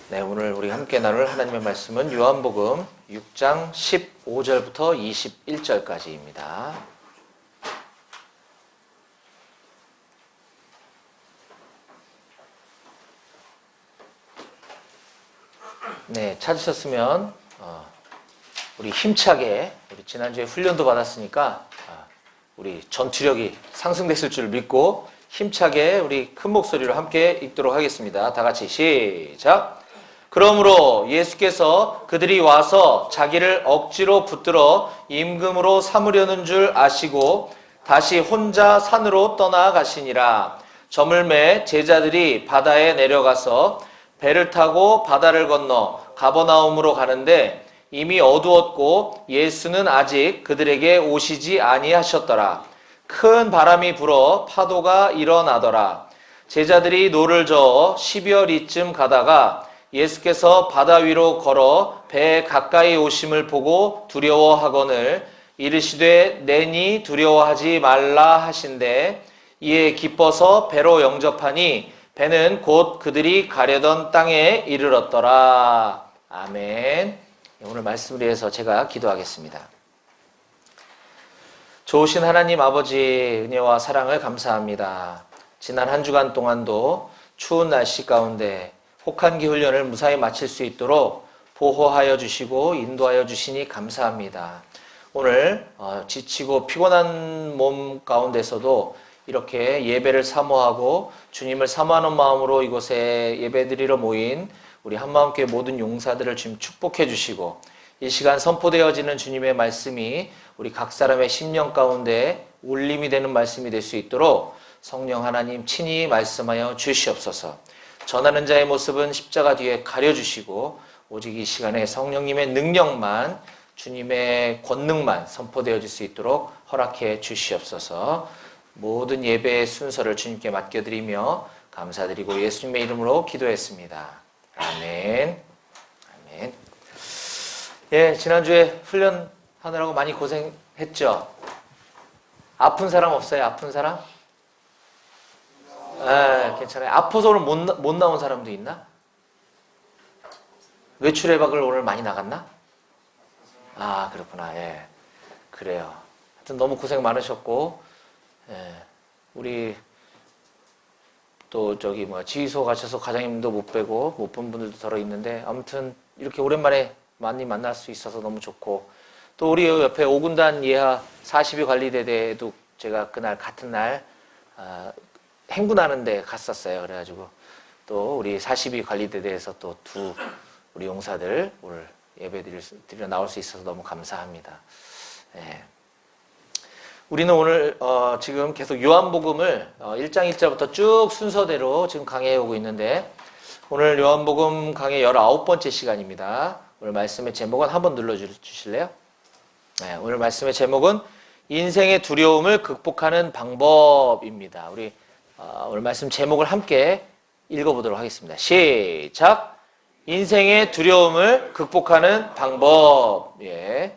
네, 오늘 우리 함께 나눌 하나님의 말씀은 요한복음 6장 15절부터 21절까지입니다. 네, 찾으셨으면 우리 힘차게 우리 지난주에 훈련도 받았으니까 우리 전투력이 상승됐을 줄 믿고 힘차게 우리 큰 목소리로 함께 읽도록 하겠습니다. 다 같이 시작! 그러므로 예수께서 그들이 와서 자기를 억지로 붙들어 임금으로 삼으려는 줄 아시고 다시 혼자 산으로 떠나가시니라. 저물매 제자들이 바다에 내려가서 배를 타고 바다를 건너 가버나움으로 가는데 이미 어두웠고 예수는 아직 그들에게 오시지 아니하셨더라. 큰 바람이 불어 파도가 일어나더라. 제자들이 노를 저어 12여리쯤 가다가 예수께서 바다 위로 걸어 배에 가까이 오심을 보고 두려워하거늘 이르시되 내니 두려워하지 말라 하신대 이에 기뻐서 배로 영접하니 배는 곧 그들이 가려던 땅에 이르렀더라. 아멘. 오늘 말씀을 위해서 제가 기도하겠습니다. 좋으신 하나님 아버지 은혜와 사랑을 감사합니다. 지난 한 주간 동안도 추운 날씨 가운데 혹한기 훈련을 무사히 마칠 수 있도록 보호하여 주시고 인도하여 주시니 감사합니다. 오늘 지치고 피곤한 몸 가운데서도 이렇게 예배를 사모하고 주님을 사모하는 마음으로 이곳에 예배드리러 모인 우리 한마음교회 모든 용사들을 주님 축복해 주시고 이 시간 선포되어지는 주님의 말씀이 우리 각 사람의 심령 가운데 울림이 되는 말씀이 될 수 있도록 성령 하나님 친히 말씀하여 주시옵소서. 전하는 자의 모습은 십자가 뒤에 가려주시고 오직 이 시간에 성령님의 능력만 주님의 권능만 선포되어질 수 있도록 허락해 주시옵소서. 모든 예배의 순서를 주님께 맡겨드리며 감사드리고 예수님의 이름으로 기도했습니다. 아멘. 아멘. 예, 지난주에 훈련하느라고 많이 고생했죠? 아픈 사람 없어요? 아픈 사람? 괜찮아요. 아파서 오늘 못 나온 사람도 있나? 외출 외박을 오늘 많이 나갔나? 아, 그렇구나. 예. 그래요. 하여튼 너무 고생 많으셨고, 예. 우리 또 지휘소 가셔서 과장님도 못 뵈고 못 본 분들도 더러 있는데 아무튼 이렇게 오랜만에 많이 만날 수 있어서 너무 좋고 또 우리 옆에 5군단 예하 42 관리대대에도 제가 그날 같은 날 행군하는 데 갔었어요. 그래가지고 또 우리 42 관리대대에서 또 두 우리 용사들 오늘 예배 드리러 나올 수 있어서 너무 감사합니다. 네. 우리는 오늘 지금 계속 요한복음을 1장 1절부터 쭉 순서대로 지금 강해해 오고 있는데 오늘 요한복음 강해 19번째 시간입니다. 오늘 말씀의 제목은 한번 눌러주실래요? 네, 오늘 말씀의 제목은 인생의 두려움을 극복하는 방법입니다. 우리 오늘 말씀 제목을 함께 읽어보도록 하겠습니다. 시작! 인생의 두려움을 극복하는 방법. 예.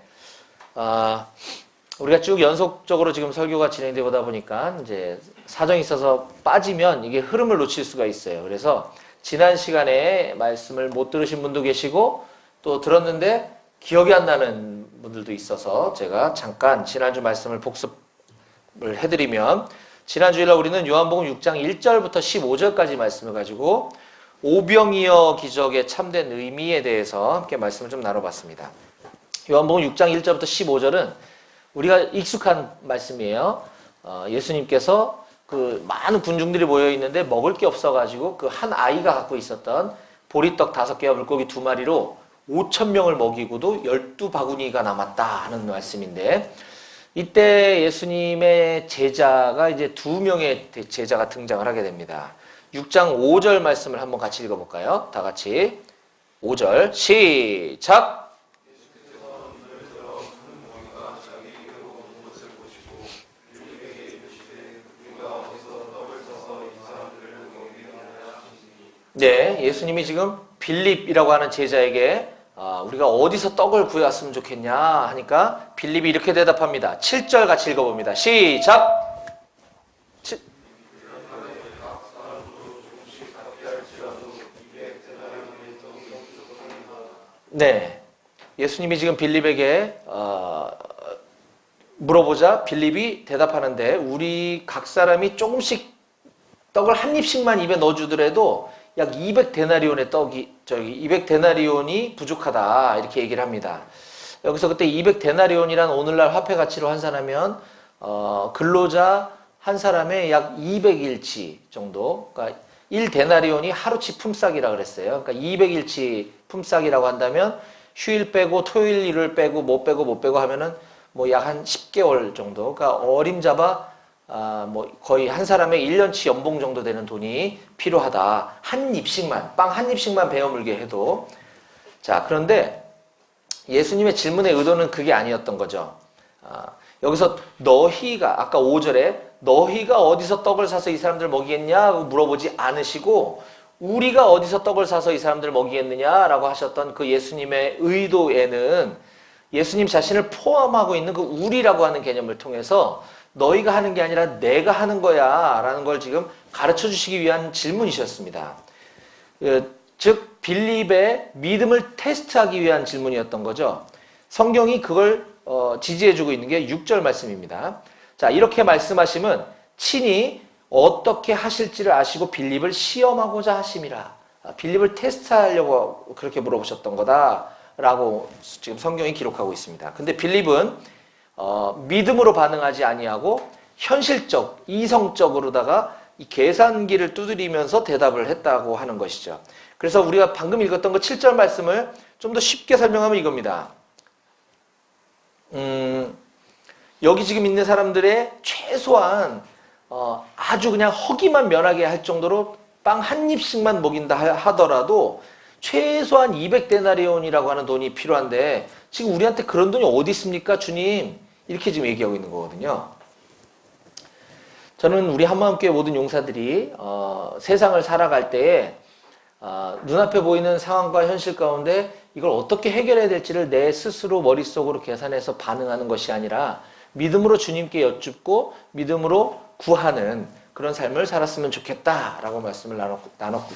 우리가 쭉 연속적으로 지금 설교가 진행되다 보니까 이제 사정이 있어서 빠지면 이게 흐름을 놓칠 수가 있어요. 그래서 지난 시간에 말씀을 못 들으신 분도 계시고 또 들었는데 기억이 안 나는 분들도 있어서 제가 잠깐 지난주 말씀을 복습을 해드리면 지난주일날 우리는 요한복음 6장 1절부터 15절까지 말씀을 가지고 오병이어 기적의 참된 의미에 대해서 함께 말씀을 좀 나눠봤습니다. 요한복음 6장 1절부터 15절은 우리가 익숙한 말씀이에요. 예수님께서 그 많은 군중들이 모여있는데 먹을 게 없어가지고 그 한 아이가 갖고 있었던 보리떡 5개와 물고기 2마리로 5,000명을 먹이고도 12바구니가 남았다 하는 말씀인데 이때 예수님의 제자가 이제 2명의 제자가 등장을 하게 됩니다. 6장 5절 말씀을 한번 같이 읽어볼까요? 다 같이 5절 시작! 네, 예수님이 지금 빌립이라고 하는 제자에게 우리가 어디서 떡을 구해왔으면 좋겠냐 하니까 빌립이 이렇게 대답합니다. 7절 같이 읽어봅니다. 시작! 네. 예수님이 지금 빌립에게 물어보자 빌립이 대답하는데 우리 각 사람이 조금씩 떡을 한 입씩만 입에 넣어주더라도 약 200데나리온의 떡이 200데나리온이 부족하다 이렇게 얘기를 합니다. 여기서 그때 200데나리온이란 오늘날 화폐 가치로 환산하면 근로자 한 사람의 약 200일치 정도, 그러니까 1데나리온이 하루치 품삯이라 그랬어요. 그러니까 200일치 품삯이라고 한다면 휴일 빼고 토요일 일을 빼고 못 빼고 하면은 뭐 약 한 10개월 정도, 그러니까 어림잡아 뭐 거의 한 사람의 1년치 연봉 정도 되는 돈이 필요하다. 한 입씩만, 빵 한 입씩만 베어 물게 해도. 자, 그런데 예수님의 질문의 의도는 그게 아니었던 거죠. 여기서 너희가, 아까 5절에 너희가 어디서 떡을 사서 이 사람들 먹이겠냐고 물어보지 않으시고 우리가 어디서 떡을 사서 이 사람들 먹이겠느냐라고 하셨던 그 예수님의 의도에는 예수님 자신을 포함하고 있는 그 우리라고 하는 개념을 통해서 너희가 하는 게 아니라 내가 하는 거야 라는 걸 지금 가르쳐 주시기 위한 질문이셨습니다. 즉 빌립의 믿음을 테스트하기 위한 질문이었던 거죠. 성경이 그걸 지지해주고 있는 게 6절 말씀입니다. 자, 이렇게 말씀하시면 친히 어떻게 하실지를 아시고 빌립을 시험하고자 하심이라. 빌립을 테스트하려고 그렇게 물어보셨던 거다라고 지금 성경이 기록하고 있습니다. 근데 빌립은 믿음으로 반응하지 아니하고 현실적, 이성적으로다가 이 계산기를 두드리면서 대답을 했다고 하는 것이죠. 그래서 우리가 방금 읽었던 그 7절 말씀을 좀 더 쉽게 설명하면 이겁니다. 여기 지금 있는 사람들의 최소한 아주 그냥 허기만 면하게 할 정도로 빵 한 입씩만 먹인다 하더라도 최소한 200데나리온이라고 하는 돈이 필요한데 지금 우리한테 그런 돈이 어디 있습니까 주님? 이렇게 지금 얘기하고 있는 거거든요. 저는 우리 한마음교회 모든 용사들이 세상을 살아갈 때에 눈앞에 보이는 상황과 현실 가운데 이걸 어떻게 해결해야 될지를 내 스스로 머릿속으로 계산해서 반응하는 것이 아니라 믿음으로 주님께 여쭙고 믿음으로 구하는 그런 삶을 살았으면 좋겠다라고 말씀을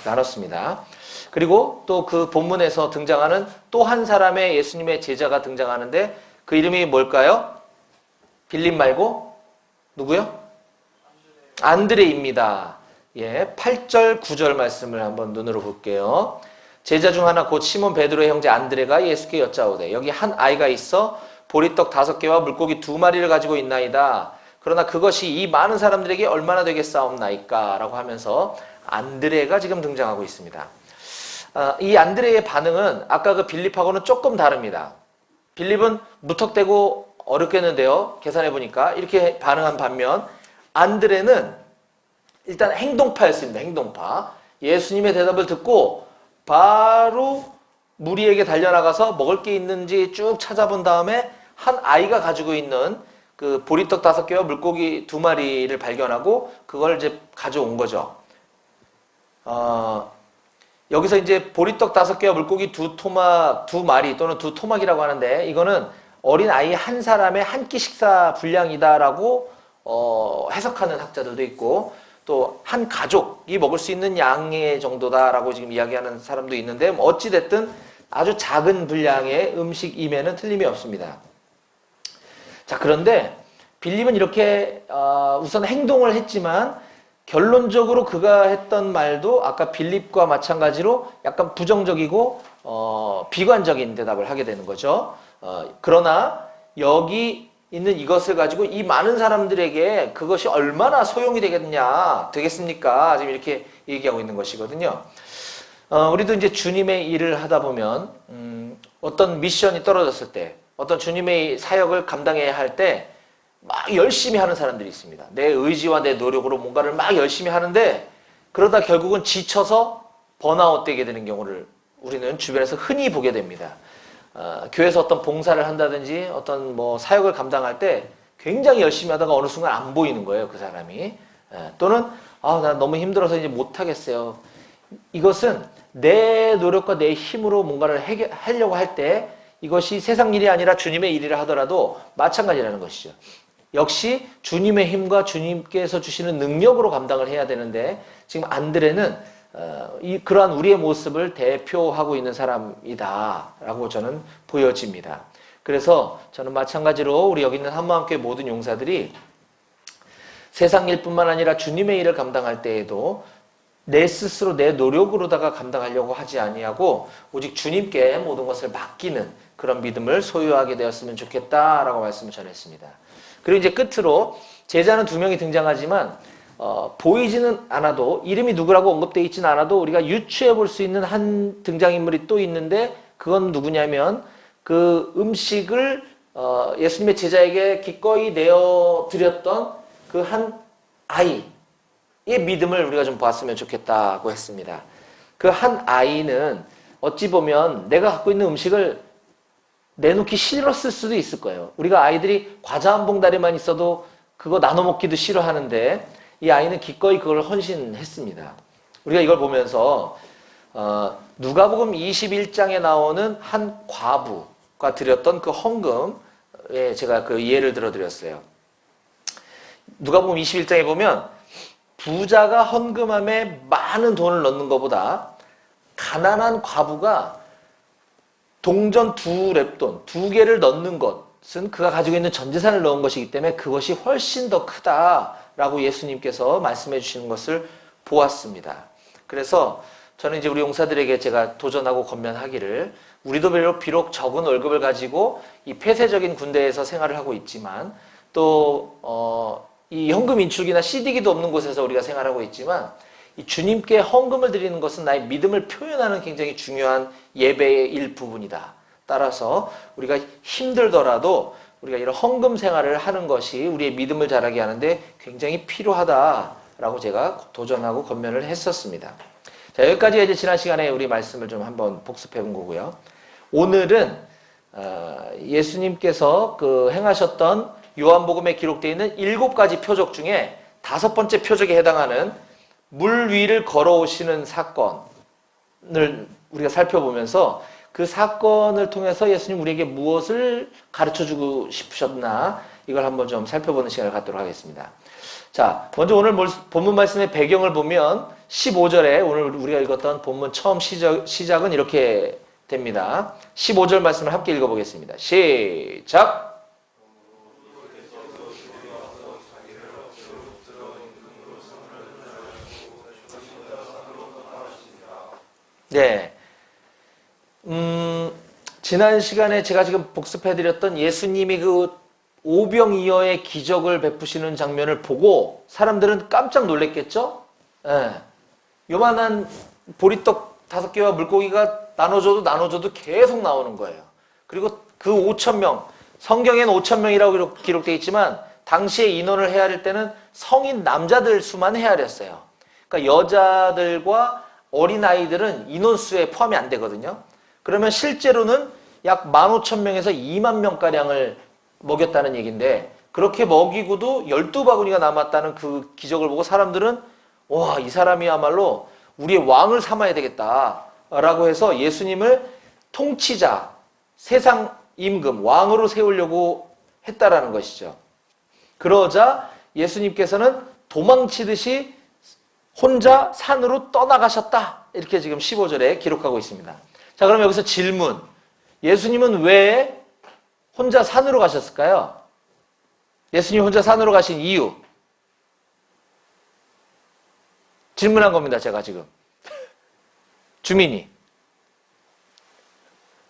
나눴습니다. 그리고 또 그 본문에서 등장하는 또 한 사람의 예수님의 제자가 등장하는데 그 이름이 뭘까요? 빌립 말고 누구요? 안드레입니다. 예, 8절 9절 말씀을 한번 눈으로 볼게요. 제자 중 하나 곧 시몬 베드로의 형제 안드레가 예수께 여짜오되 여기 한 아이가 있어 보리떡 5개와 물고기 2마리를 가지고 있나이다. 그러나 그것이 이 많은 사람들에게 얼마나 되겠사옵나이까 라고 하면서 안드레가 지금 등장하고 있습니다. 이 안드레의 반응은 아까 그 빌립하고는 조금 다릅니다. 빌립은 무턱대고 어렵겠는데요. 계산해보니까 이렇게 반응한 반면 안드레는 일단 행동파였습니다. 행동파. 예수님의 대답을 듣고 바로 무리에게 달려나가서 먹을 게 있는지 쭉 찾아본 다음에 한 아이가 가지고 있는 그 보리떡 5개와 물고기 2마리를 발견하고 그걸 이제 가져온 거죠. 여기서 이제 보리떡 5개와 물고기 2마리 또는 2토막이라고 하는데 이거는 어린 아이 한 사람의 한 끼 식사 분량이다라고 해석하는 학자들도 있고 또 한 가족이 먹을 수 있는 양의 정도다라고 지금 이야기하는 사람도 있는데 어찌됐든 아주 작은 분량의 음식임에는 틀림이 없습니다. 자, 그런데 빌립은 이렇게 우선 행동을 했지만 결론적으로 그가 했던 말도 아까 빌립과 마찬가지로 약간 부정적이고 비관적인 대답을 하게 되는 거죠. 그러나 여기 있는 이것을 가지고 이 많은 사람들에게 그것이 얼마나 소용이 되겠습니까? 지금 이렇게 얘기하고 있는 것이거든요. 우리도 이제 주님의 일을 하다 보면 어떤 미션이 떨어졌을 때 어떤 주님의 사역을 감당해야 할 때 막 열심히 하는 사람들이 있습니다. 내 의지와 내 노력으로 뭔가를 막 열심히 하는데 그러다 결국은 지쳐서 번아웃 되게 되는 경우를 우리는 주변에서 흔히 보게 됩니다. 교회에서 어떤 봉사를 한다든지 어떤 뭐 사역을 감당할 때 굉장히 열심히 하다가 어느 순간 안 보이는 거예요, 그 사람이. 또는 나 너무 힘들어서 이제 못하겠어요. 이것은 내 노력과 내 힘으로 뭔가를 하려고 할 때 이것이 세상 일이 아니라 주님의 일이라 하더라도 마찬가지라는 것이죠. 역시 주님의 힘과 주님께서 주시는 능력으로 감당을 해야 되는데 지금 안드레는 그러한 우리의 모습을 대표하고 있는 사람이다라고 저는 보여집니다. 그래서 저는 마찬가지로 우리 여기 있는 한마음교회 모든 용사들이 세상 일뿐만 아니라 주님의 일을 감당할 때에도 내 스스로 내 노력으로다가 감당하려고 하지 아니하고 오직 주님께 모든 것을 맡기는 그런 믿음을 소유하게 되었으면 좋겠다라고 말씀을 전했습니다. 그리고 이제 끝으로 제자는 2명이 등장하지만 보이지는 않아도 이름이 누구라고 언급되어 있지는 않아도 우리가 유추해 볼 수 있는 한 등장인물이 또 있는데 그건 누구냐면 그 음식을 예수님의 제자에게 기꺼이 내어드렸던 그 한 아이의 믿음을 우리가 좀 보았으면 좋겠다고 했습니다. 그 한 아이는 어찌 보면 내가 갖고 있는 음식을 내놓기 싫었을 수도 있을 거예요. 우리가 아이들이 과자 한 봉다리만 있어도 그거 나눠 먹기도 싫어하는데 이 아이는 기꺼이 그걸 헌신했습니다. 우리가 이걸 보면서 누가복음 21장에 나오는 한 과부가 드렸던 그 헌금에 제가 그 예를 들어드렸어요. 누가복음 21장에 보면 부자가 헌금함에 많은 돈을 넣는 것보다 가난한 과부가 동전 2렙돈, 2개를 넣는 것은 그가 가지고 있는 전 재산을 넣은 것이기 때문에 그것이 훨씬 더 크다라고 예수님께서 말씀해 주시는 것을 보았습니다. 그래서 저는 이제 우리 용사들에게 제가 도전하고 권면하기를 우리도 비록 적은 월급을 가지고 이 폐쇄적인 군대에서 생활을 하고 있지만 또 이 현금 인출기나 CD기도 없는 곳에서 우리가 생활하고 있지만 이 주님께 헌금을 드리는 것은 나의 믿음을 표현하는 굉장히 중요한 예배의 일부분이다. 따라서 우리가 힘들더라도 우리가 이런 헌금 생활을 하는 것이 우리의 믿음을 자라게 하는데 굉장히 필요하다라고 제가 도전하고 권면을 했었습니다. 자, 여기까지가 이제 지난 시간에 우리 말씀을 좀 한번 복습해 본 거고요. 오늘은 예수님께서 그 행하셨던 요한복음에 기록되어 있는 7가지 표적 중에 5번째 표적에 해당하는 물 위를 걸어오시는 사건을 우리가 살펴보면서 그 사건을 통해서 예수님 우리에게 무엇을 가르쳐주고 싶으셨나 이걸 한번 좀 살펴보는 시간을 갖도록 하겠습니다. 자, 먼저 오늘 본문 말씀의 배경을 보면 15절에 오늘 우리가 읽었던 본문 처음 시작은 이렇게 됩니다. 15절 말씀을 함께 읽어보겠습니다. 시작! 네. 지난 시간에 제가 지금 복습해드렸던 예수님이 그 오병이어의 기적을 베푸시는 장면을 보고 사람들은 깜짝 놀랐겠죠? 예. 요만한 보리떡 5개와 물고기가 나눠줘도 계속 나오는 거예요. 그리고 그 5,000명, 성경에는 5,000명이라고 기록되어 있지만 당시에 인원을 헤아릴 때는 성인 남자들 수만 헤아렸어요. 그러니까 여자들과 어린아이들은 인원수에 포함이 안 되거든요. 그러면 실제로는 약 15,000명에서 20,000명가량을 먹였다는 얘기인데 그렇게 먹이고도 12바구니가 남았다는 그 기적을 보고 사람들은 와, 이 사람이야말로 우리의 왕을 삼아야 되겠다라고 해서 예수님을 통치자, 세상 임금, 왕으로 세우려고 했다라는 것이죠. 그러자 예수님께서는 도망치듯이 혼자 산으로 떠나가셨다. 이렇게 지금 15절에 기록하고 있습니다. 자, 그럼 여기서 질문. 예수님은 왜 혼자 산으로 가셨을까요? 예수님 혼자 산으로 가신 이유. 질문한 겁니다, 제가 지금. 주민이.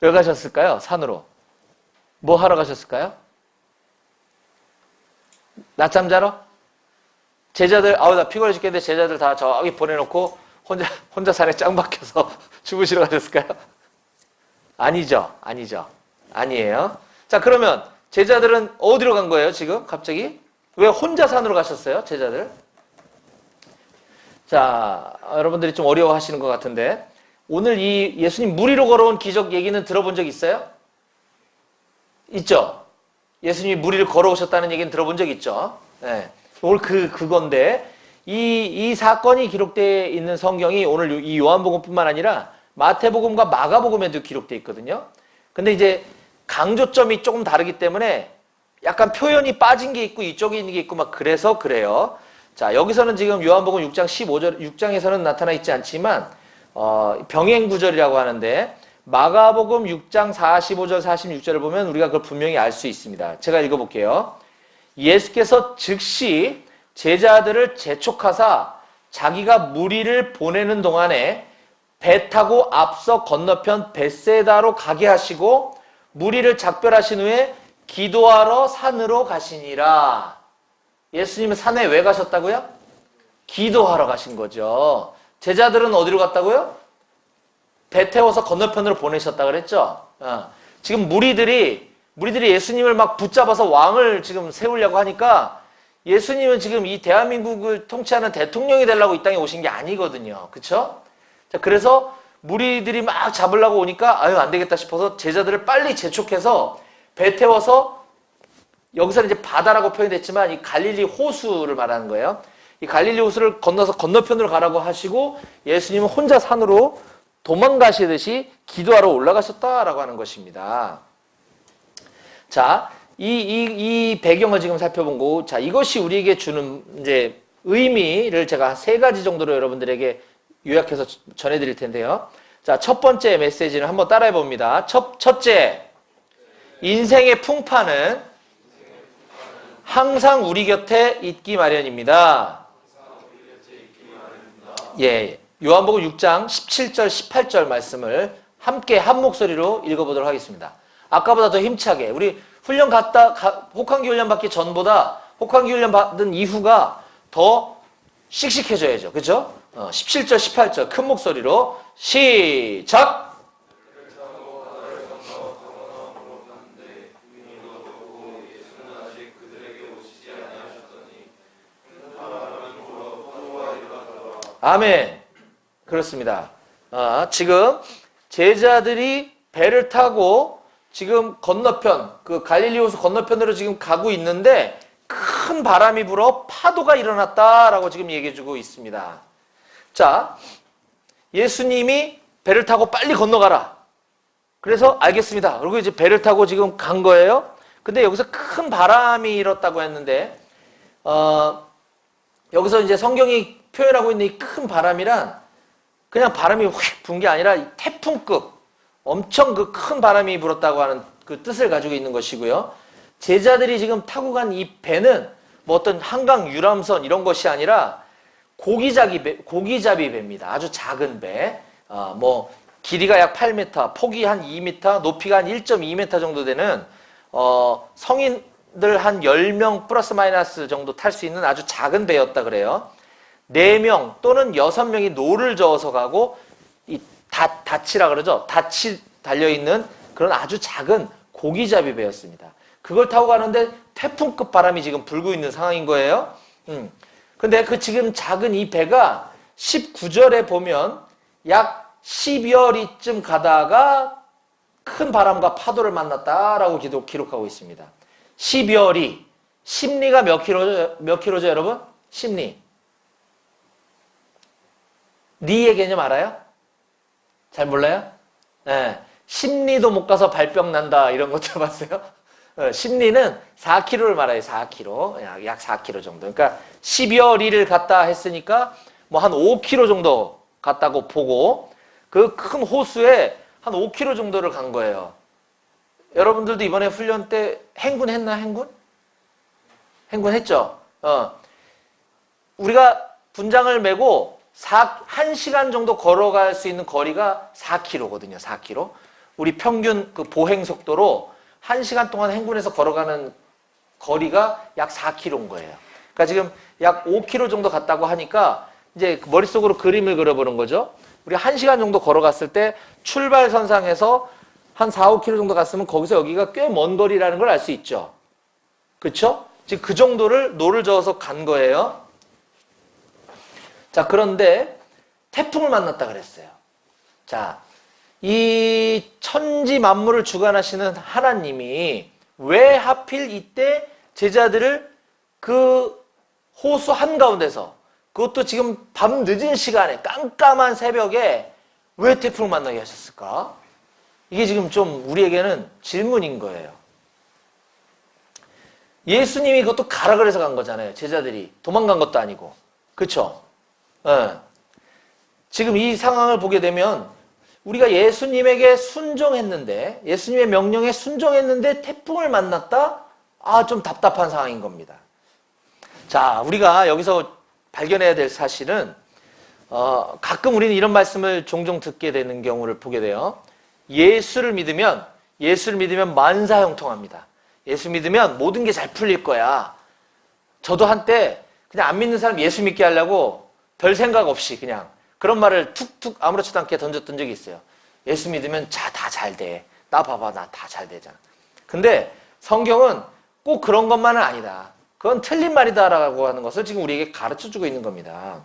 왜 가셨을까요? 산으로. 뭐 하러 가셨을까요? 낮잠 자러? 제자들, 나 피곤해 죽겠는데 제자들 다 저기 보내놓고 혼자 산에 짱 박혀서 죽으시러 가셨을까요? 아니죠. 아니에요. 자, 그러면 제자들은 어디로 간 거예요, 지금? 갑자기? 왜 혼자 산으로 가셨어요, 제자들? 자, 여러분들이 좀 어려워하시는 것 같은데 오늘 이 예수님 물 위로 걸어온 기적 얘기는 들어본 적 있어요? 있죠? 예수님이 물 위를 걸어오셨다는 얘기는 들어본 적 있죠? 네. 오늘 그건데 이 사건이 기록되어 있는 성경이 오늘 이 요한복음뿐만 아니라 마태복음과 마가복음에도 기록되어 있거든요. 근데 이제 강조점이 조금 다르기 때문에 약간 표현이 빠진 게 있고 이쪽에 있는 게 있고 막 그래서 그래요. 자, 여기서는 지금 요한복음 6장 15절, 6장에서는 나타나 있지 않지만, 병행 구절이라고 하는데, 마가복음 6장 45절, 46절을 보면 우리가 그걸 분명히 알 수 있습니다. 제가 읽어볼게요. 예수께서 즉시 제자들을 재촉하사 자기가 무리를 보내는 동안에 배 타고 앞서 건너편 벳세다로 가게 하시고 무리를 작별하신 후에 기도하러 산으로 가시니라. 예수님은 산에 왜 가셨다고요? 기도하러 가신 거죠. 제자들은 어디로 갔다고요? 배 태워서 건너편으로 보내셨다 그랬죠. 지금 무리들이 예수님을 막 붙잡아서 왕을 지금 세우려고 하니까 예수님은 지금 이 대한민국을 통치하는 대통령이 되려고 이 땅에 오신 게 아니거든요. 그쵸? 자, 그래서 무리들이 막 잡으려고 오니까 아유 안 되겠다 싶어서 제자들을 빨리 재촉해서 배 태워서 여기서는 이제 바다라고 표현됐지만 이 갈릴리 호수를 말하는 거예요. 이 갈릴리 호수를 건너서 건너편으로 가라고 하시고 예수님은 혼자 산으로 도망가시듯이 기도하러 올라가셨다라고 하는 것입니다. 자, 이 배경을 지금 살펴본 거, 자, 이것이 우리에게 주는 이제 의미를 제가 세 가지 정도로 여러분들에게 요약해서 전해드릴 텐데요. 자, 첫 번째 메시지는 한번 따라해 봅니다. 첫째, 인생의 풍파는 항상 우리 곁에 있기 마련입니다. 예, 요한복음 6장 17절, 18절 말씀을 함께 한 목소리로 읽어보도록 하겠습니다. 아까보다 더 힘차게, 우리 훈련 혹한기 훈련 받기 전보다 혹한기 훈련 받은 이후가 더 씩씩해져야죠. 그죠? 17절, 18절 큰 목소리로 시작! 아멘. 그렇습니다. 지금 제자들이 배를 타고 지금 건너편, 그 갈릴리 호수 건너편으로 지금 가고 있는데 큰 바람이 불어 파도가 일어났다라고 지금 얘기해주고 있습니다. 자, 예수님이 배를 타고 빨리 건너가라. 그래서 알겠습니다. 그리고 이제 배를 타고 지금 간 거예요. 근데 여기서 큰 바람이 일었다고 했는데, 여기서 이제 성경이 표현하고 있는 이 큰 바람이란 그냥 바람이 확 분 게 아니라 태풍급, 엄청 그 큰 바람이 불었다고 하는 그 뜻을 가지고 있는 것이고요. 제자들이 지금 타고 간 이 배는 뭐 어떤 한강 유람선 이런 것이 아니라 고기잡이 배입니다. 아주 작은 배. 뭐 길이가 약 8m, 폭이 한 2m, 높이가 한 1.2m 정도 되는 성인들 한 10명 플러스 마이너스 정도 탈 수 있는 아주 작은 배였다 그래요. 4명 또는 6명이 노를 저어서 가고 이 닻이라 그러죠. 닻이 달려있는 그런 아주 작은 고기잡이 배였습니다. 그걸 타고 가는데 태풍급 바람이 지금 불고 있는 상황인 거예요. 근데 그 지금 작은 이 배가 19절에 보면 약 12여리쯤 가다가 큰 바람과 파도를 만났다라고 기록하고 있습니다. 12여리. 심리가 몇 킬로죠, 여러분? 심리. 리의 개념 알아요? 잘 몰라요? 네. 심리도 못 가서 발병 난다 이런 거 들어봤어요? 심리는 4km를 말해요. 4km. 약 4km 정도. 그러니까 10여 리를 갔다 했으니까 뭐 한 5km 정도 갔다고 보고 그 큰 호수에 한 5km 정도를 간 거예요. 여러분들도 이번에 훈련 때 행군했나? 행군했죠? 우리가 분장을 메고 1시간 정도 걸어갈 수 있는 거리가 4km거든요. 4km. 우리 평균 그 보행 속도로 1시간 동안 행군해서 걸어가는 거리가 약 4km인 거예요. 그러니까 지금 약 5km 정도 갔다고 하니까 이제 머릿속으로 그림을 그려보는 거죠. 우리 1시간 정도 걸어갔을 때 출발선상에서 한 4, 5km 정도 갔으면 거기서 여기가 꽤 먼 거리라는 걸 알 수 있죠. 그렇죠? 지금 그 정도를 노를 저어서 간 거예요. 자, 그런데 태풍을 만났다 그랬어요. 자, 이 천지 만물을 주관하시는 하나님이 왜 하필 이때 제자들을 그 호수 한가운데서 그것도 지금 밤 늦은 시간에 깜깜한 새벽에 왜 태풍을 만나게 하셨을까? 이게 지금 좀 우리에게는 질문인 거예요. 예수님이 그것도 가라 그래서 간 거잖아요. 제자들이 도망간 것도 아니고. 그렇죠? 예. 지금 이 상황을 보게 되면 우리가 예수님에게 순종했는데, 예수님의 명령에 순종했는데 태풍을 만났다? 아, 좀 답답한 상황인 겁니다. 자, 우리가 여기서 발견해야 될 사실은 가끔 우리는 이런 말씀을 종종 듣게 되는 경우를 보게 돼요. 예수를 믿으면 만사형통합니다. 예수 믿으면 모든 게 잘 풀릴 거야. 저도 한때 그냥 안 믿는 사람 예수 믿게 하려고 별 생각 없이 그냥 그런 말을 툭툭 아무렇지도 않게 던졌던 적이 있어요. 예수 믿으면 다 잘 돼. 나 봐봐, 나 다 잘 되잖아. 근데 성경은 꼭 그런 것만은 아니다. 그건 틀린 말이다라고 하는 것을 지금 우리에게 가르쳐주고 있는 겁니다.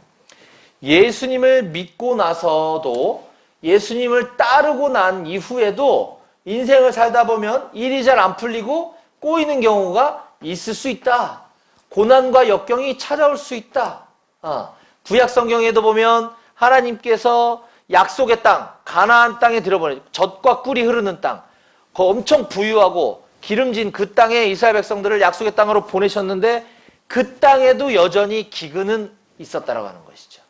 예수님을 믿고 나서도, 예수님을 따르고 난 이후에도 인생을 살다 보면 일이 잘 안 풀리고 꼬이는 경우가 있을 수 있다. 고난과 역경이 찾아올 수 있다. 구약 성경에도 보면 하나님께서 약속의 땅, 가나안 땅에 들어보내, 젖과 꿀이 흐르는 땅, 그 엄청 부유하고 기름진 그 땅에 이스라엘 백성들을 약속의 땅으로 보내셨는데 그 땅에도 여전히 기근은 있었다라고 하는 것이죠.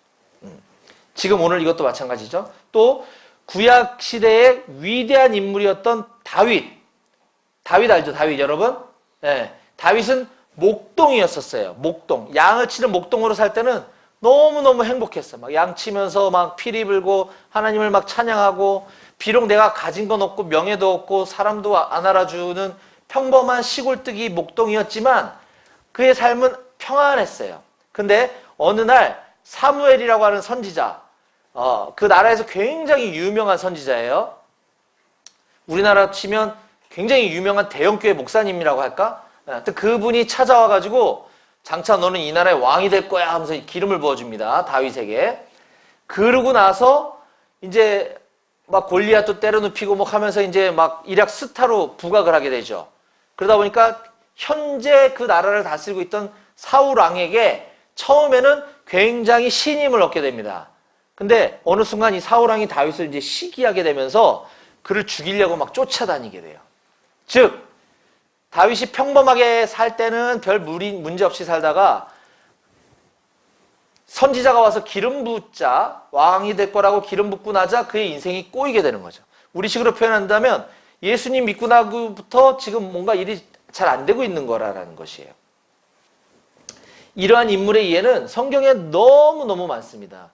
지금 오늘 이것도 마찬가지죠. 또 구약 시대의 위대한 인물이었던 다윗 알죠? 다윗 여러분? 네. 다윗은 목동이었었어요. 목동. 양을 치는 목동으로 살 때는 너무너무 행복했어. 막 양 치면서 막 피리 불고 하나님을 막 찬양하고, 비록 내가 가진 건 없고 명예도 없고 사람도 안 알아주는 평범한 시골뜨기 목동이었지만 그의 삶은 평안했어요. 근데 어느 날 사무엘이라고 하는 선지자, 그 나라에서 굉장히 유명한 선지자예요. 우리나라 치면 굉장히 유명한 대형교회 목사님이라고 할까? 그분이 찾아와가지고 장차 너는 이 나라의 왕이 될 거야 하면서 기름을 부어줍니다. 다윗에게. 그러고 나서 이제 막 골리앗도 때려눕히고 뭐 하면서 이제 막 일약 스타로 부각을 하게 되죠. 그러다 보니까 현재 그 나라를 다스리고 있던 사울 왕에게 처음에는 굉장히 신임을 얻게 됩니다. 근데 어느 순간 이 사울 왕이 다윗을 이제 시기하게 되면서 그를 죽이려고 막 쫓아다니게 돼요. 즉, 다윗이 평범하게 살 때는 별 문제 없이 살다가 선지자가 와서 기름 붓자, 왕이 될 거라고 기름 붓고 나자 그의 인생이 꼬이게 되는 거죠. 우리식으로 표현한다면 예수님 믿고 나부터 지금 뭔가 일이 잘 안 되고 있는 거라는 것이에요. 이러한 인물의 이해는 성경에 너무너무 많습니다.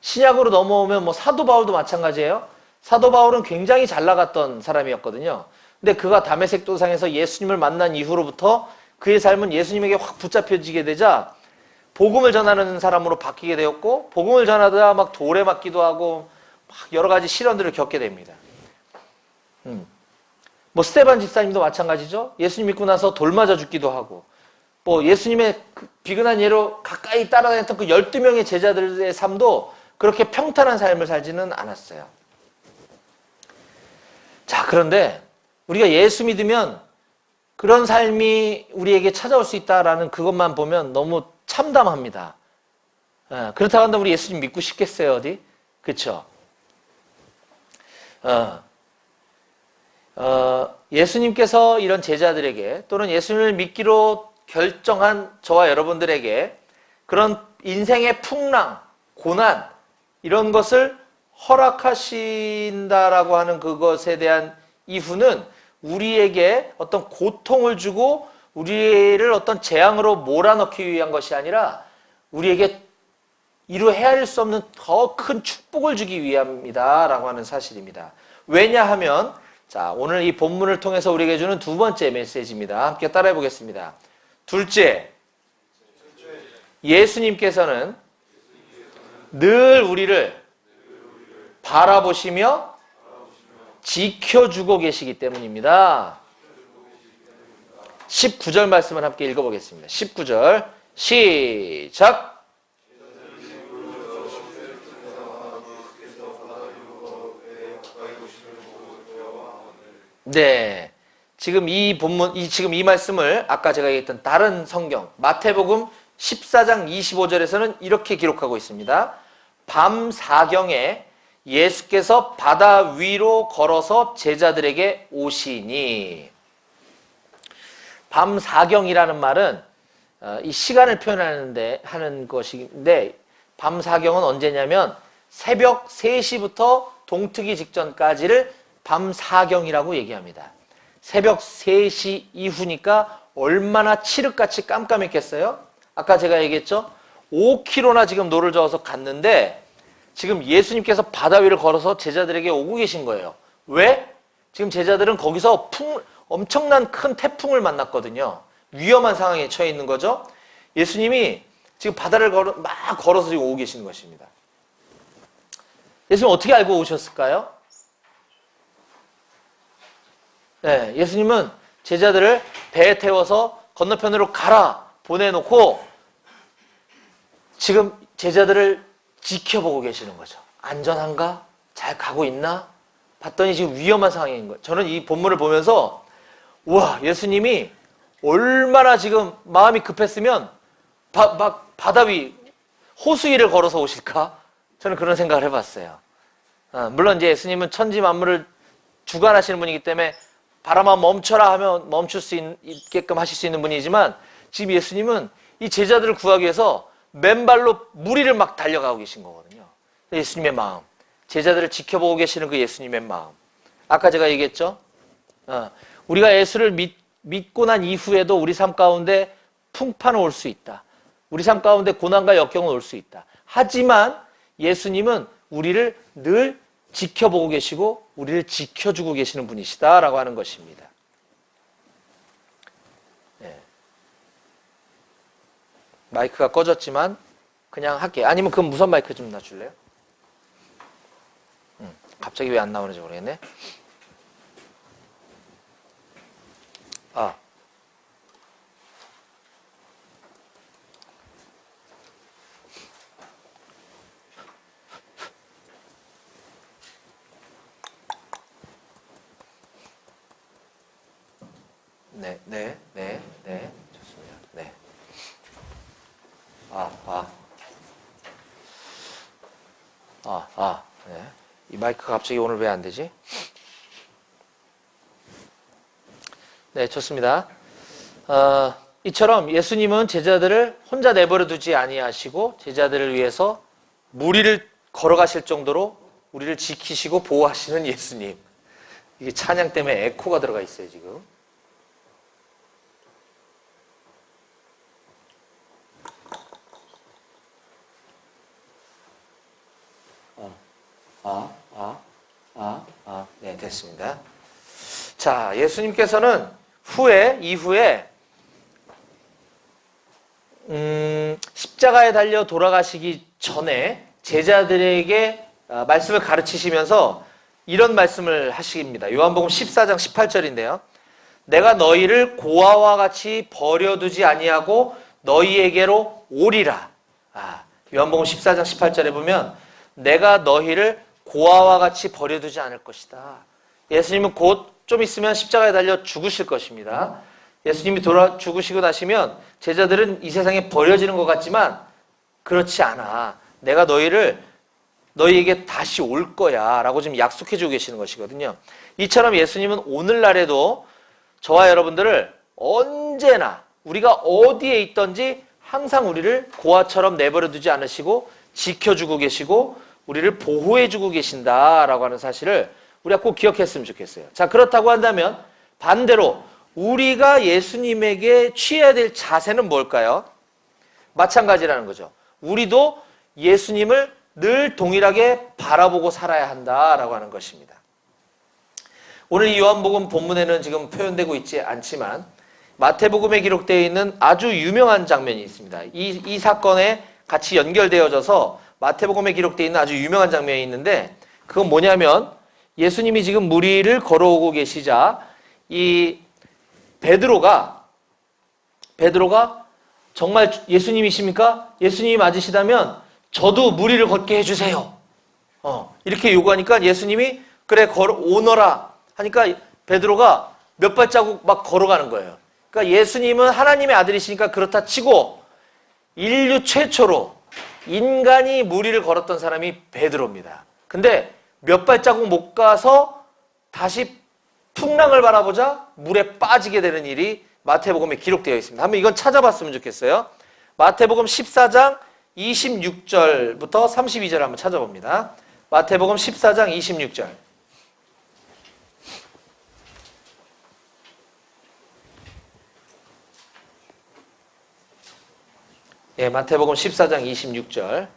신약으로 넘어오면 뭐 사도 바울도 마찬가지예요. 사도 바울은 굉장히 잘 나갔던 사람이었거든요. 근데 그가 다메섹 도상에서 예수님을 만난 이후로부터 그의 삶은 예수님에게 확 붙잡혀지게 되자 복음을 전하는 사람으로 바뀌게 되었고, 복음을 전하다가 막 돌에 맞기도 하고 막 여러 가지 시련들을 겪게 됩니다. 뭐 스데반 집사님도 마찬가지죠. 예수님 믿고 나서 돌 맞아 죽기도 하고, 뭐 예수님의 그 비근한 예로 가까이 따라다녔던 그 12명의 제자들의 삶도 그렇게 평탄한 삶을 살지는 않았어요. 자, 그런데 우리가 예수 믿으면 그런 삶이 우리에게 찾아올 수 있다라는 그것만 보면 너무 참담합니다. 그렇다고 한다면 우리 예수님 믿고 싶겠어요, 어디? 그쵸? 예수님께서 이런 제자들에게 또는 예수님을 믿기로 결정한 저와 여러분들에게 그런 인생의 풍랑, 고난, 이런 것을 허락하신다라고 하는 그것에 대한 이유는 우리에게 어떤 고통을 주고 우리를 어떤 재앙으로 몰아넣기 위한 것이 아니라 우리에게 이루 헤아릴 수 없는 더 큰 축복을 주기 위함이다라고 하는 사실입니다. 왜냐하면 자, 오늘 이 본문을 통해서 우리에게 주는 두 번째 메시지입니다. 함께 따라해 보겠습니다. 둘째, 예수님께서는 늘 우리를 바라보시며 지켜주고 계시기 때문입니다. 19절 말씀을 함께 읽어보겠습니다. 19절 시작! 네, 지금 이 본문, 지금 이 말씀을 아까 제가 얘기했던 다른 성경 마태복음 14장 25절에서는 이렇게 기록하고 있습니다. 밤 사경에 예수께서 바다 위로 걸어서 제자들에게 오시니. 밤사경이라는 말은 이 시간을 하는 것인데, 밤사경은 언제냐면 새벽 3시부터 동트기 직전까지를 밤사경이라고 얘기합니다. 새벽 3시 이후니까 얼마나 칠흑같이 깜깜했겠어요? 아까 제가 얘기했죠? 5km나 지금 노를 저어서 갔는데 지금 예수님께서 바다 위를 걸어서 제자들에게 오고 계신 거예요. 왜? 지금 제자들은 거기서 엄청난 큰 태풍을 만났거든요. 위험한 상황에 처해 있는 거죠. 예수님이 지금 바다를 막 걸어서 지금 오고 계시는 것입니다. 예수님 어떻게 알고 오셨을까요? 네, 예수님은 제자들을 배에 태워서 건너편으로 가라 보내놓고 지금 제자들을 지켜보고 계시는 거죠. 안전한가? 잘 가고 있나? 봤더니 지금 위험한 상황인 거예요. 저는 이 본문을 보면서 우와, 예수님이 얼마나 지금 마음이 급했으면 막 바다 위, 호수 위를 걸어서 오실까? 저는 그런 생각을 해봤어요. 물론 이제 예수님은 천지 만물을 주관하시는 분이기 때문에 바람아 멈춰라 하면 멈출 수 있게끔 하실 수 있는 분이지만 지금 예수님은 이 제자들을 구하기 위해서 맨발로 물 위를 막 달려가고 계신 거거든요. 예수님의 마음, 제자들을 지켜보고 계시는 그 예수님의 마음. 아까 제가 얘기했죠? 우리가 예수를 믿고 난 이후에도 우리 삶 가운데 풍파는 올 수 있다. 우리 삶 가운데 고난과 역경은 올 수 있다. 하지만 예수님은 우리를 늘 지켜보고 계시고 우리를 지켜주고 계시는 분이시다라고 하는 것입니다. 네. 마이크가 꺼졌지만 그냥 할게요. 아니면 그 무선 마이크 좀 놔줄래요? 갑자기 왜 안 나오는지 모르겠네. 네. 좋습니다. 네. 네. 이 마이크가 갑자기 오늘 왜 안 되지? 네, 좋습니다. 이처럼 예수님은 제자들을 혼자 내버려 두지 아니하시고 제자들을 위해서 무리를 걸어가실 정도로 우리를 지키시고 보호하시는 예수님. 이게 찬양 때문에 에코가 들어가 있어요, 지금. 네, 됐습니다. 자, 예수님께서는 이후에 십자가에 달려 돌아가시기 전에 제자들에게 말씀을 가르치시면서 이런 말씀을 하십니다. 요한복음 14장 18절인데요. 내가 너희를 고아와 같이 버려두지 아니하고 너희에게로 오리라. 요한복음 14장 18절에 보면 내가 너희를 고아와 같이 버려두지 않을 것이다. 예수님은 곧 좀 있으면 십자가에 달려 죽으실 것입니다. 예수님이 죽으시고 나시면 제자들은 이 세상에 버려지는 것 같지만 그렇지 않아. 내가 너희에게 다시 올 거야 라고 지금 약속해 주고 계시는 것이거든요. 이처럼 예수님은 오늘날에도 저와 여러분들을 언제나 우리가 어디에 있든지 항상 우리를 고아처럼 내버려 두지 않으시고 지켜주고 계시고 우리를 보호해주고 계신다라고 하는 사실을 우리가 꼭 기억했으면 좋겠어요. 자, 그렇다고 한다면 반대로 우리가 예수님에게 취해야 될 자세는 뭘까요? 마찬가지라는 거죠. 우리도 예수님을 늘 동일하게 바라보고 살아야 한다라고 하는 것입니다. 오늘 이 요한복음 본문에는 지금 표현되고 있지 않지만 마태복음에 기록되어 있는 아주 유명한 장면이 있습니다. 이 사건에 같이 연결되어져서 마태복음에 기록되어 있는 아주 유명한 장면이 있는데 그건 뭐냐면 예수님이 지금 무리를 걸어오고 계시자 이 베드로가 정말 예수님이십니까? 예수님이 맞으시다면 저도 무리를 걷게 해주세요. 이렇게 요구하니까 예수님이 그래 오너라 하니까 베드로가 몇 발자국 막 걸어가는 거예요. 그러니까 예수님은 하나님의 아들이시니까 그렇다 치고 인류 최초로 인간이 무리를 걸었던 사람이 베드로입니다. 근데 몇 발자국 못 가서 다시 풍랑을 바라보자 물에 빠지게 되는 일이 마태복음에 기록되어 있습니다. 한번 이건 찾아봤으면 좋겠어요. 마태복음 14장 26절부터 32절 한번 찾아봅니다. 마태복음 14장 26절. 예, 마태복음 14장 26절.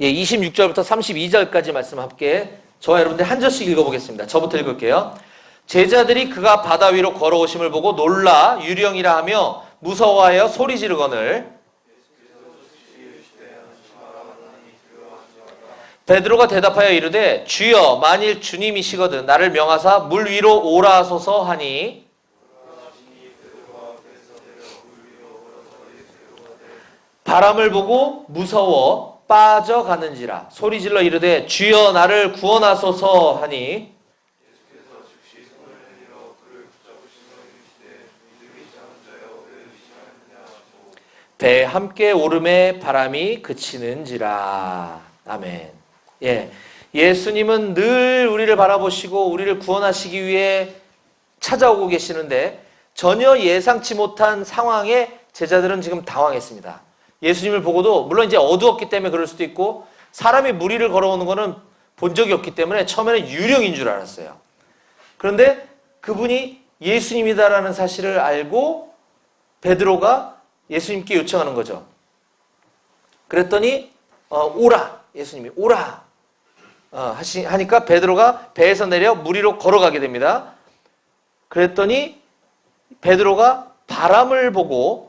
예, 26절부터 32절까지 말씀 함께 저와 여러분들 한 절씩 읽어보겠습니다. 저부터 읽을게요. 제자들이 그가 바다 위로 걸어오심을 보고 놀라 유령이라 하며 무서워하여 소리 지르거늘 베드로가 대답하여 이르되 주여 만일 주님이시거든 나를 명하사 물 위로 오라 하소서 하니 바람을 보고 무서워 빠져가는지라 소리질러 이르되 주여 나를 구원하소서 하니 배 함께 오름에 바람이 그치는지라. 아멘. 예, 예수님은 늘 우리를 바라보시고 우리를 구원하시기 위해 찾아오고 계시는데 전혀 예상치 못한 상황에 제자들은 지금 당황했습니다. 예수님을 보고도 물론 이제 어두웠기 때문에 그럴 수도 있고 사람이 물 위를 걸어오는 거는 본 적이 없기 때문에 처음에는 유령인 줄 알았어요. 그런데 그분이 예수님이다라는 사실을 알고 베드로가 예수님께 요청하는 거죠. 그랬더니 오라, 예수님이 오라 하니까 베드로가 배에서 내려 물 위로 걸어가게 됩니다. 그랬더니 베드로가 바람을 보고,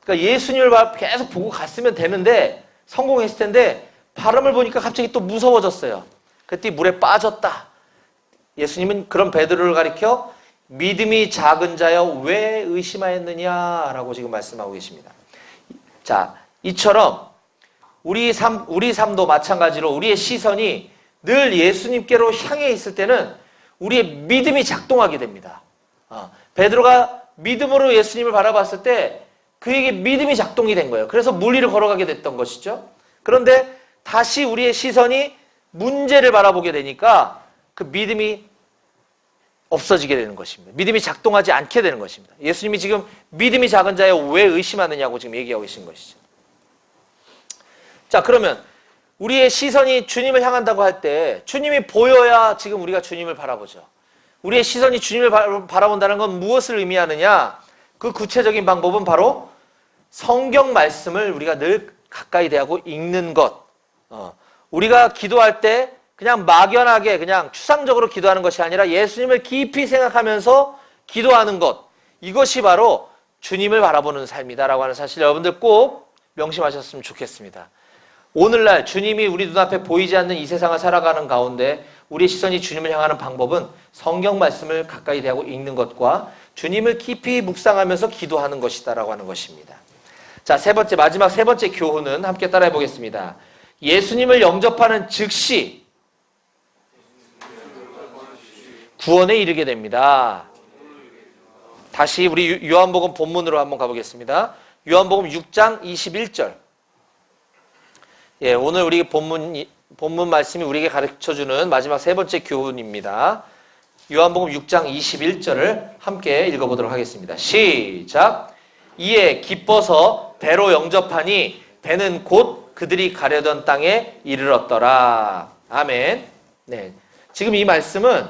그러니까 예수님을 계속 보고 갔으면 되는데 성공했을 텐데 바람을 보니까 갑자기 또 무서워졌어요. 그랬더니 물에 빠졌다. 예수님은 그런 베드로를 가리켜 믿음이 작은 자여 왜 의심하였느냐라고 지금 말씀하고 계십니다. 자, 이처럼 우리 삶도 마찬가지로 우리의 시선이 늘 예수님께로 향해 있을 때는 우리의 믿음이 작동하게 됩니다. 베드로가 믿음으로 예수님을 바라봤을 때 그에게 믿음이 작동이 된 거예요. 그래서 물 위를 걸어가게 됐던 것이죠. 그런데 다시 우리의 시선이 문제를 바라보게 되니까 그 믿음이 없어지게 되는 것입니다. 믿음이 작동하지 않게 되는 것입니다. 예수님이 지금 믿음이 작은 자여 왜 의심하느냐고 지금 얘기하고 계신 것이죠. 자, 그러면 우리의 시선이 주님을 향한다고 할 때 주님이 보여야 지금 우리가 주님을 바라보죠. 우리의 시선이 주님을 바라본다는 건 무엇을 의미하느냐? 그 구체적인 방법은 바로 성경 말씀을 우리가 늘 가까이 대하고 읽는 것. 우리가 기도할 때 그냥 막연하게 그냥 추상적으로 기도하는 것이 아니라 예수님을 깊이 생각하면서 기도하는 것. 이것이 바로 주님을 바라보는 삶이다라고 하는 사실 여러분들 꼭 명심하셨으면 좋겠습니다. 오늘날 주님이 우리 눈앞에 보이지 않는 이 세상을 살아가는 가운데 우리의 시선이 주님을 향하는 방법은 성경 말씀을 가까이 대하고 읽는 것과 주님을 깊이 묵상하면서 기도하는 것이다라고 하는 것입니다. 자, 마지막 세 번째 교훈은 함께 따라해 보겠습니다. 예수님을 영접하는 즉시 구원에 이르게 됩니다. 다시 우리 요한복음 본문으로 한번 가보겠습니다. 요한복음 6장 21절. 예, 오늘 우리 본문 말씀이 우리에게 가르쳐주는 마지막 세 번째 교훈입니다. 요한복음 6장 21절을 함께 읽어보도록 하겠습니다. 시작! 이에 기뻐서 배로 영접하니 배는 곧 그들이 가려던 땅에 이르렀더라. 아멘. 네, 지금 이 말씀은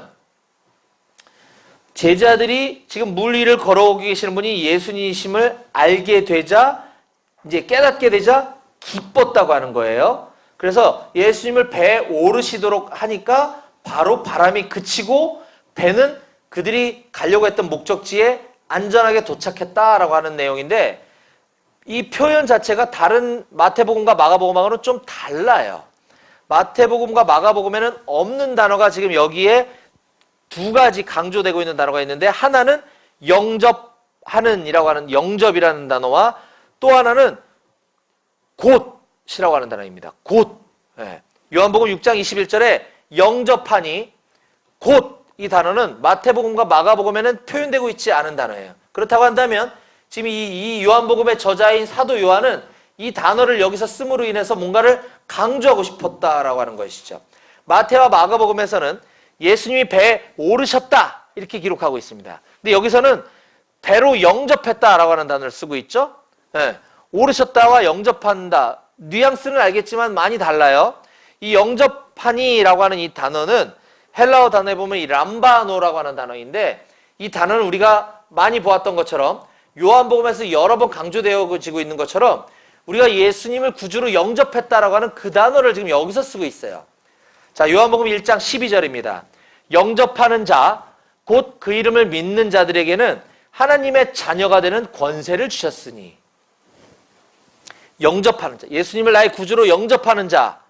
제자들이 지금 물 위를 걸어오고 계시는 분이 예수님이심을 알게 되자, 이제 깨닫게 되자 기뻤다고 하는 거예요. 그래서 예수님을 배에 오르시도록 하니까 바로 바람이 그치고 배는 그들이 가려고 했던 목적지에 안전하게 도착했다라고 하는 내용인데, 이 표현 자체가 다른 마태복음과 마가복음하고는 좀 달라요. 마태복음과 마가복음에는 없는 단어가 지금 여기에 두 가지 강조되고 있는 단어가 있는데, 하나는 영접하는 이라고 하는 영접이라는 단어와 또 하나는 곧이라고 하는 단어입니다. 곧. 예. 요한복음 6장 21절에 영접하니 곧, 이 단어는 마태복음과 마가복음에는 표현되고 있지 않은 단어예요. 그렇다고 한다면 지금 이 요한복음의 저자인 사도 요한은 이 단어를 여기서 씀으로 인해서 뭔가를 강조하고 싶었다라고 하는 것이죠. 마태와 마가복음에서는 예수님이 배에 오르셨다 이렇게 기록하고 있습니다. 근데 여기서는 배로 영접했다라고 하는 단어를 쓰고 있죠. 네. 오르셨다와 영접한다. 뉘앙스는 알겠지만 많이 달라요. 이 영접하니라고 하는 이 단어는 헬라어 단어에 보면 이 람바노라고 하는 단어인데 이 단어는 우리가 많이 보았던 것처럼 요한복음에서 여러 번 강조되어지고 있는 것처럼 우리가 예수님을 구주로 영접했다라고 하는 그 단어를 지금 여기서 쓰고 있어요. 자, 요한복음 1장 12절입니다. 영접하는 자, 곧 그 이름을 믿는 자들에게는 하나님의 자녀가 되는 권세를 주셨으니. 영접하는 자, 예수님을 나의 구주로 영접하는 자,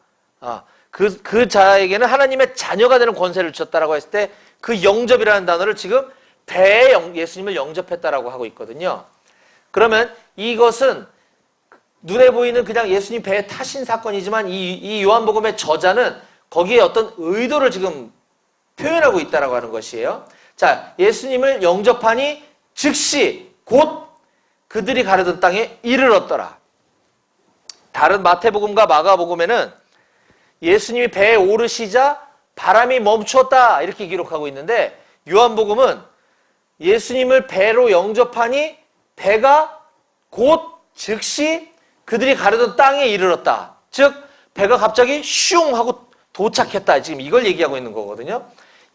그 자에게는 하나님의 자녀가 되는 권세를 주셨다라고 했을 때 그 영접이라는 단어를 지금 배에 예수님을 영접했다라고 하고 있거든요. 그러면 이것은 눈에 보이는 그냥 예수님 배에 타신 사건이지만 이 요한복음의 저자는 거기에 어떤 의도를 지금 표현하고 있다라고 하는 것이에요. 자, 예수님을 영접하니 즉시 곧 그들이 가려던 땅에 이르렀더라. 다른 마태복음과 마가복음에는 예수님이 배에 오르시자 바람이 멈추었다 이렇게 기록하고 있는데 요한복음은 예수님을 배로 영접하니 배가 곧 즉시 그들이 가려던 땅에 이르렀다. 즉 배가 갑자기 슝 하고 도착했다. 지금 이걸 얘기하고 있는 거거든요.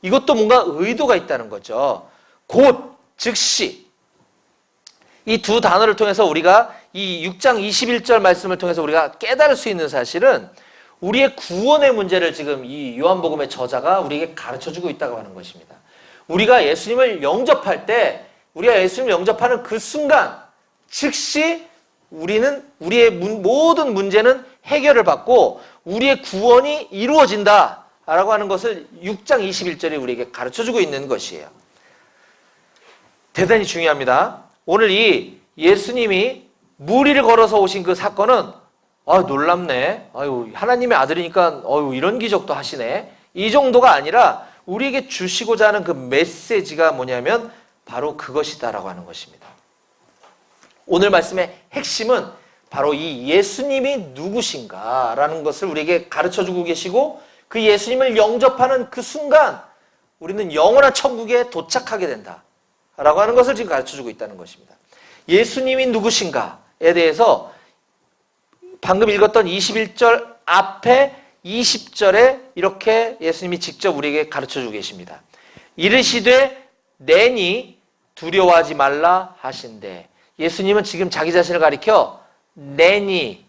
이것도 뭔가 의도가 있다는 거죠. 곧, 즉시. 이 두 단어를 통해서 우리가 이 6장 21절 말씀을 통해서 우리가 깨달을 수 있는 사실은 우리의 구원의 문제를 지금 이 요한복음의 저자가 우리에게 가르쳐주고 있다고 하는 것입니다. 우리가 예수님을 영접할 때 우리가 예수님을 영접하는 그 순간 즉시 우리의 모든 문제는 해결을 받고 우리의 구원이 이루어진다라고 하는 것을 6장 21절에 우리에게 가르쳐주고 있는 것이에요. 대단히 중요합니다. 오늘 이 예수님이 무리를 걸어서 오신 그 사건은 놀랍네. 하나님의 아들이니까 이런 기적도 하시네. 이 정도가 아니라 우리에게 주시고자 하는 그 메시지가 뭐냐면 바로 그것이다라고 하는 것입니다. 오늘 말씀의 핵심은 바로 이 예수님이 누구신가라는 것을 우리에게 가르쳐주고 계시고 그 예수님을 영접하는 그 순간 우리는 영원한 천국에 도착하게 된다라고 하는 것을 지금 가르쳐주고 있다는 것입니다. 예수님이 누구신가에 대해서 방금 읽었던 21절 앞에 20절에 이렇게 예수님이 직접 우리에게 가르쳐주고 계십니다. 이르시되 내니 두려워하지 말라 하신대. 예수님은 지금 자기 자신을 가리켜 내니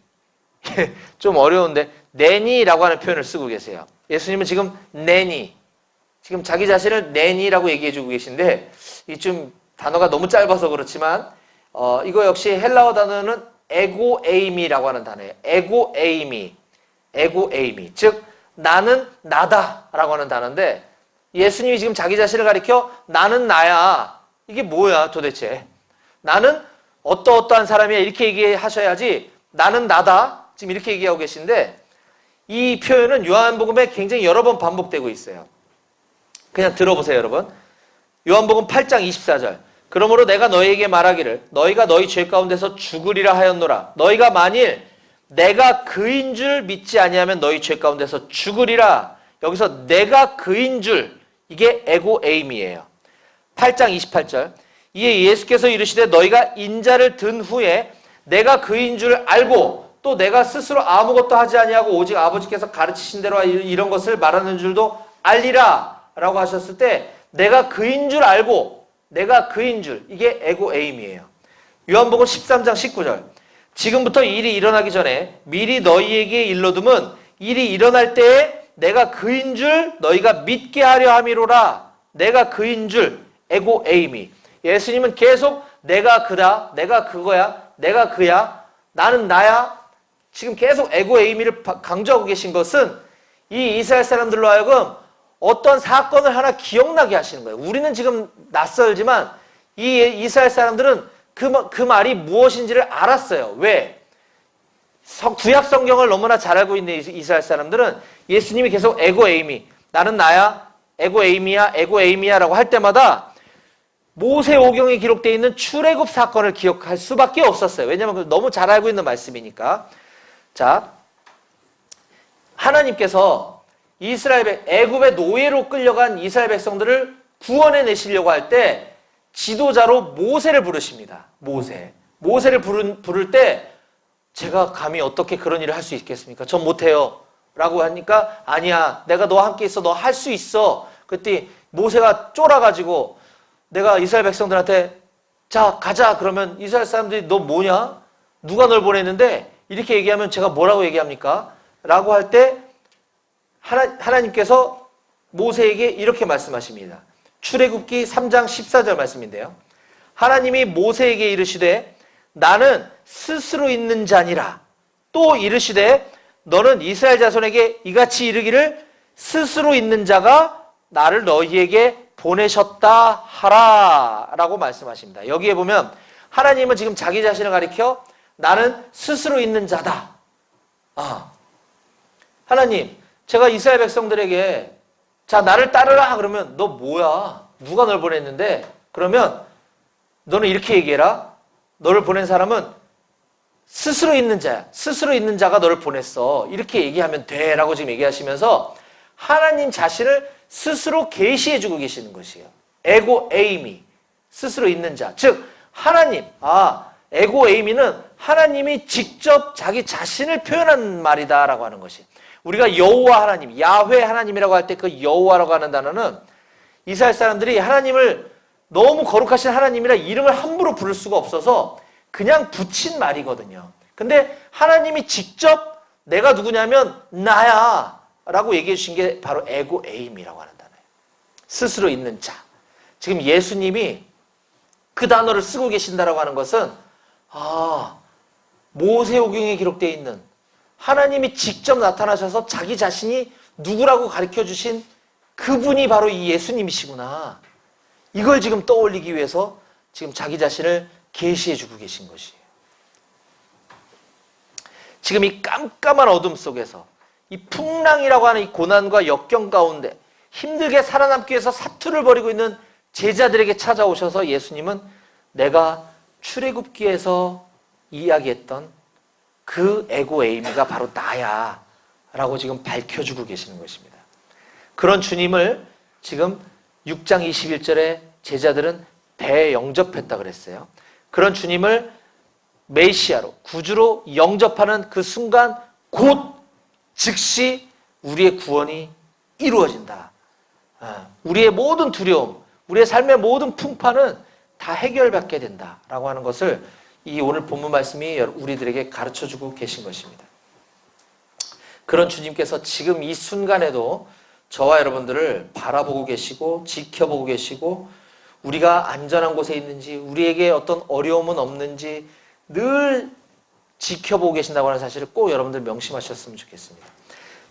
좀 어려운데 내니라고 하는 표현을 쓰고 계세요. 예수님은 지금 내니 지금 자기 자신을 내니라고 얘기해주고 계신데 이 좀 단어가 너무 짧아서 그렇지만 이거 역시 헬라어 단어는 에고에이미라고 하는 단어예요. 에고에이미 즉 나는 나다라고 하는 단어인데 예수님이 지금 자기 자신을 가리켜 나는 나야. 이게 뭐야 도대체. 나는 어떠한 사람이야 이렇게 얘기하셔야지 나는 나다 지금 이렇게 얘기하고 계신데 이 표현은 요한복음에 굉장히 여러 번 반복되고 있어요. 그냥 들어보세요 여러분. 요한복음 8장 24절 그러므로 내가 너희에게 말하기를 너희가 너희 죄 가운데서 죽으리라 하였노라. 너희가 만일 내가 그인 줄 믿지 아니하면 너희 죄 가운데서 죽으리라. 여기서 내가 그인 줄 이게 에고에임이에요. 8장 28절 이에 예수께서 이르시되 너희가 인자를 든 후에 내가 그인 줄 알고 또 내가 스스로 아무것도 하지 아니하고 오직 아버지께서 가르치신 대로 이런 것을 말하는 줄도 알리라 라고 하셨을 때 내가 그인 줄 알고 내가 그인 줄 이게 에고에임이에요. 요한복음 13장 19절 지금부터 일이 일어나기 전에 미리 너희에게 일러둠은 일이 일어날 때에 내가 그인 줄 너희가 믿게 하려 함이로라. 내가 그인 줄 에고에이미. 예수님은 계속 내가 그다, 내가 그거야, 내가 그야, 나는 나야. 지금 계속 에고에이미를 강조하고 계신 것은 이 이스라엘 사람들로 하여금 어떤 사건을 하나 기억나게 하시는 거예요. 우리는 지금 낯설지만 이 이스라엘 사람들은 그 말이 무엇인지를 알았어요. 왜? 구약 성경을 너무나 잘 알고 있는 이스라엘 사람들은 예수님이 계속 에고에이미, 나는 나야, 에고에이미야, 에고에이미야라고 할 때마다 모세오경에 기록되어 있는 출애굽 사건을 기억할 수밖에 없었어요. 왜냐하면 너무 잘 알고 있는 말씀이니까. 자, 하나님께서 애굽의 노예로 끌려간 이스라엘 백성들을 구원해 내시려고 할 때 지도자로 모세를 부르십니다. 모세를 부를 때 제가 감히 어떻게 그런 일을 할 수 있겠습니까? 전 못해요. 라고 하니까 아니야. 내가 너와 함께 있어. 너 할 수 있어. 그때 모세가 쫄아가지고 내가 이스라엘 백성들한테 자 가자 그러면 이스라엘 사람들이 너 뭐냐? 누가 널 보냈는데 이렇게 얘기하면 제가 뭐라고 얘기합니까? 라고 할 때 하나님께서 모세에게 이렇게 말씀하십니다. 출애굽기 3장 14절 말씀인데요. 하나님이 모세에게 이르시되 나는 스스로 있는 자니라. 또 이르시되 너는 이스라엘 자손에게 이같이 이르기를 스스로 있는 자가 나를 너희에게 보내셨다 하라 라고 말씀하십니다. 여기에 보면 하나님은 지금 자기 자신을 가리켜 나는 스스로 있는 자다. 하나님, 제가 이스라엘 백성들에게 자 나를 따르라 그러면 너 뭐야? 누가 널 보냈는데? 그러면 너는 이렇게 얘기해라. 너를 보낸 사람은 스스로 있는 자야. 스스로 있는 자가 너를 보냈어. 이렇게 얘기하면 돼 라고 지금 얘기하시면서 하나님 자신을 스스로 계시해주고 계시는 것이에요. 에고 에이미, 스스로 있는 자. 즉 하나님, 에고 에이미는 하나님이 직접 자기 자신을 표현한 말이다 라고 하는 것이. 우리가 여호와 하나님, 야훼 하나님이라고 할 때 그 여호와라고 하는 단어는 이스라엘 사람들이 하나님을 너무 거룩하신 하나님이라 이름을 함부로 부를 수가 없어서 그냥 붙인 말이거든요. 근데 하나님이 직접 내가 누구냐면 나야 라고 얘기해 주신 게 바로 에고 에임이라고 하는 단어예요. 스스로 있는 자. 지금 예수님이 그 단어를 쓰고 계신다라고 하는 것은 모세오경에 기록되어 있는 하나님이 직접 나타나셔서 자기 자신이 누구라고 가르쳐 주신 그분이 바로 이 예수님이시구나. 이걸 지금 떠올리기 위해서 지금 자기 자신을 계시해 주고 계신 것이에요. 지금 이 깜깜한 어둠 속에서 이 풍랑이라고 하는 이 고난과 역경 가운데 힘들게 살아남기 위해서 사투를 벌이고 있는 제자들에게 찾아오셔서 예수님은 내가 출애굽기에서 이야기했던 그 에고 에이미가 바로 나야 라고 지금 밝혀주고 계시는 것입니다. 그런 주님을 지금 6장 21절에 제자들은 대영접했다 그랬어요. 그런 주님을 메시아로 구주로 영접하는 그 순간 곧 즉시 우리의 구원이 이루어진다. 우리의 모든 두려움, 우리의 삶의 모든 풍파는 다 해결받게 된다라고 하는 것을 이 오늘 본문 말씀이 우리들에게 가르쳐주고 계신 것입니다. 그런 주님께서 지금 이 순간에도 저와 여러분들을 바라보고 계시고 지켜보고 계시고 우리가 안전한 곳에 있는지 우리에게 어떤 어려움은 없는지 늘 지켜보고 계신다고 하는 사실을 꼭 여러분들 명심하셨으면 좋겠습니다.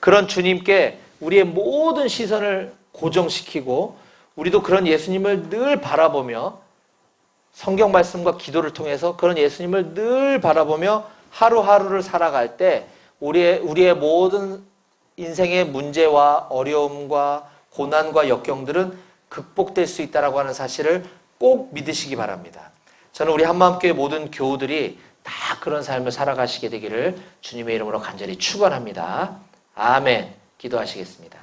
그런 주님께 우리의 모든 시선을 고정시키고 우리도 그런 예수님을 늘 바라보며 성경 말씀과 기도를 통해서 그런 예수님을 늘 바라보며 하루하루를 살아갈 때 우리의 모든 인생의 문제와 어려움과 고난과 역경들은 극복될 수 있다고 하는 사실을 꼭 믿으시기 바랍니다. 저는 우리 한마음교회 모든 교우들이 다 그런 삶을 살아가시게 되기를 주님의 이름으로 간절히 축원합니다. 아멘. 기도하시겠습니다.